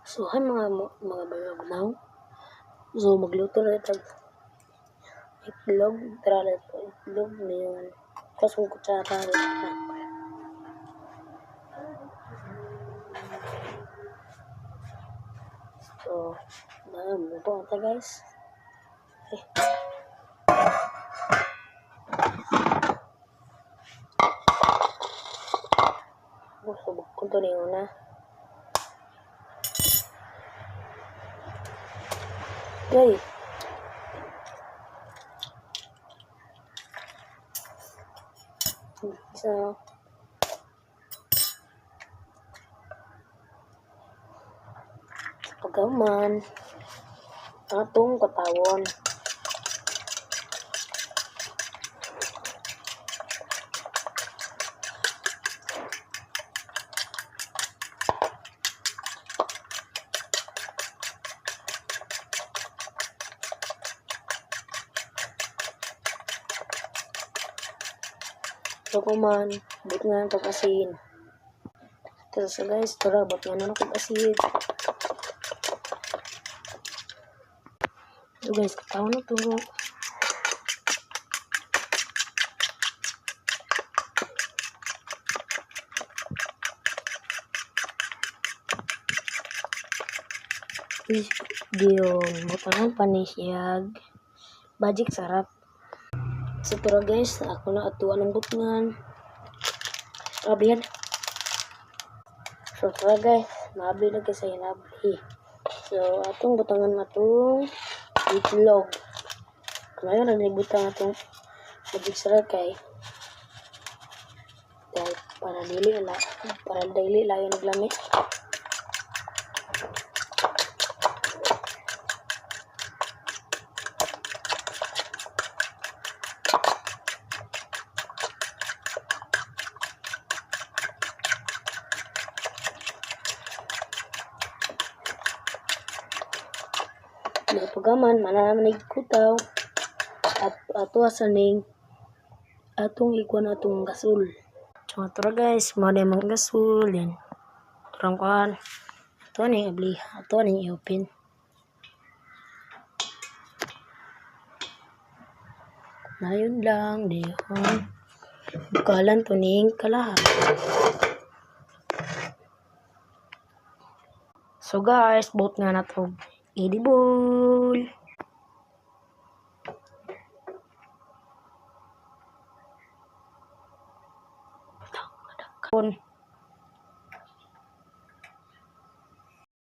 So, hi mga balagnaw. So, magluto na ito. Itlog. Tara na ito. Itlog na yun. Kasong kutsara na ito. So, luto na ito guys. Okay. So, magkunto na yun na. Okay. So, pagkaman atong katawon. So, kuman, but nga ang pag-asin. So guys, tara, but nga na pag-asin. So guys, katawon na ito. Diyon, butangan panisiyag. Bajik sarap. So tara guys, ako na atuan ng butngan. Abihan. So tara guys, maabli na kasi inabli. So atong butangan atong itlog. Ngayon nagbutang atong bajik sarap kay dahil para dili layo naglami. Pagaman mananaman kutaw at ato asaning atong ikuan atong gasol. So tara guys, mo na mang gasol yan. Turang kuan. Ato ni abli, ato ni i-open. Nayon lang diyon. Bukalan to ning kalahat. So guys, bot nga na to edible.